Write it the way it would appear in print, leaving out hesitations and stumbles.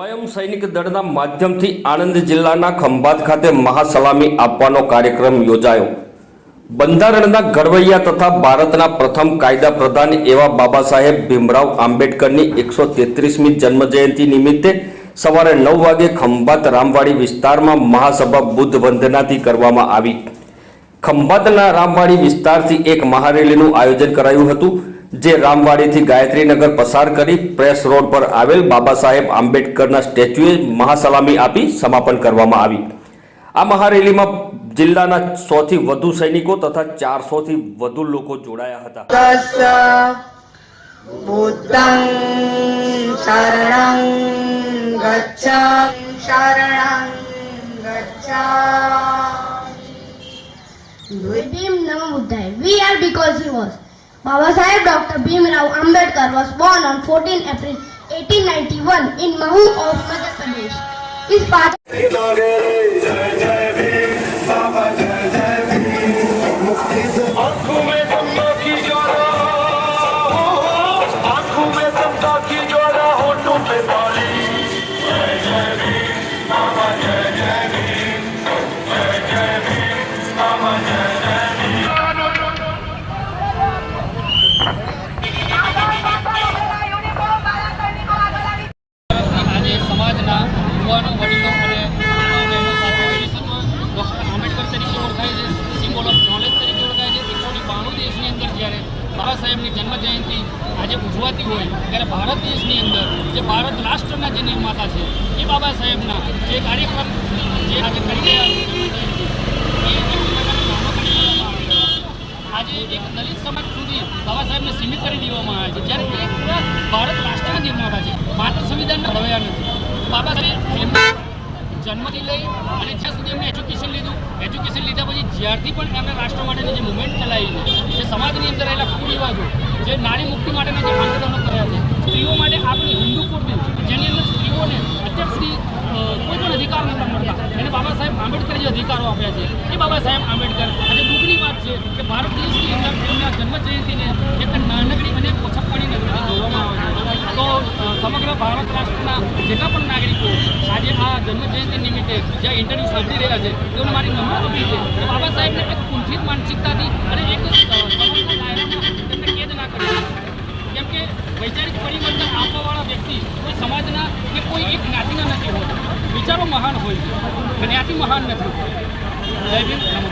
સ્વયં સૈનિક દળના માધ્યમથી આણંદ જિલ્લાના ખંભાત ખાતે મહાસલામી આપવાનો કાર્યક્રમ યોજાયો। બંધારણના ઘડવૈયા તથા ભારતના પ્રથમ કાયદા પ્રધાન એવા બાબા સાહેબ ભીમરાવ આંબેડકરની 133મી જન્મજયંતિ નિમિત્તે સવારે 9 વાગે ખંભાત રામવાડી વિસ્તારમાં મહાસભા બુદ્ધ વંદનાથી કરવામાં આવી। ખંભાતના રામવાડી વિસ્તારથી એક મહારેલીનું આયોજન કરાયું હતું, જે રામવાડીથી ગાયત્રીનગર પસાર કરી પ્રેસ રોડ પર આવેલ બાબા સાહેબ આંબેડકરના સ્ટેચ્યુએ મહાસલામી આપી સમાપન કરવામાં આવી। આ મહારેલીમાં જિલ્લાના 100 થી વધુ સૈનિકો તથા 400 થી વધુ લોકો જોડાયા હતા। बुद्धं शरणं गच्छामि शरणं गच्छामि। Bhim Namo Buddhaya. We are because he was. Baba Saheb Dr. Bhimrao Ambedkar was born on 14 April 1891 in Mahoo of Madhya Pradesh. His father Baba Saheb की जन्म जयंती आज उजवाती हो ત્યારે ભારત દેશની અંદર જે ભારત રાષ્ટ્રના જે નિર્માતા છે એ બાબા સાહેબના જે કાર્યક્રમ જે આજે કરી રહ્યા આજે એક દલિત સમાજ સુધી બાબા સાહેબને સીમિત કરી દેવામાં આવે છે, જ્યારે એ પૂરા ભારત રાષ્ટ્રના નિર્માતા છે, માત્ર સંવિધાનના ઘડવૈયા નથી। બાબા સાહેબ એમના જન્મથી લઈ અને જ્યાં સુધી એમને એજ્યુકેશન લીધા પછી જ્યારથી પણ એમણે રાષ્ટ્ર માટેની જે મુવમેન્ટ ચલાવી છે, જે સમાજની અંદર રહેલા કુરિવાજો, જે નારી મુક્તિ માટેના જે આંદોલનો કર્યા છે, સ્ત્રીઓ માટે આપણી હિન્દુ કોડ બિલ જેની અંદર સ્ત્રીઓને અત્યાર સુધી કોઈ પણ અધિકાર નહોતા મળતા, એને બાબા સાહેબ આંબેડકરે જે અધિકારો આપ્યા છે એ બાબા સાહેબ આંબેડકર આજે દુઃખની વાત છે કે ભારત દેશની અંદર એમના જન્મ જયંતિને એક નાનકડી અને ઓછપણી નગરીથી જોવામાં આવે છે। તો સમગ્ર ભારત રાષ્ટ્રના જેટલા પણ નાગરિકો આજે આ જન્મ જયંતિ નિમિત્તે જે ઇન્ટરવ્યૂ સાંભળી રહ્યા છે તેઓને મારી નમ્ર અપીલ છે કે બાબા સાહેબને એક કુંઠિત માનસિકતાથી અને એક સમાજના દાયરામાં તેમને કેદ ના કરી, કેમ કે વૈચારિક પરિવર્તન આપવાવાળા વ્યક્તિ કોઈ સમાજના કે કોઈ એક જ્ઞાતિના નથી હોતા, વિચારો મહાન હોય છે, જ્ઞાતિ મહાન નથી। જય ભીમ, નમો।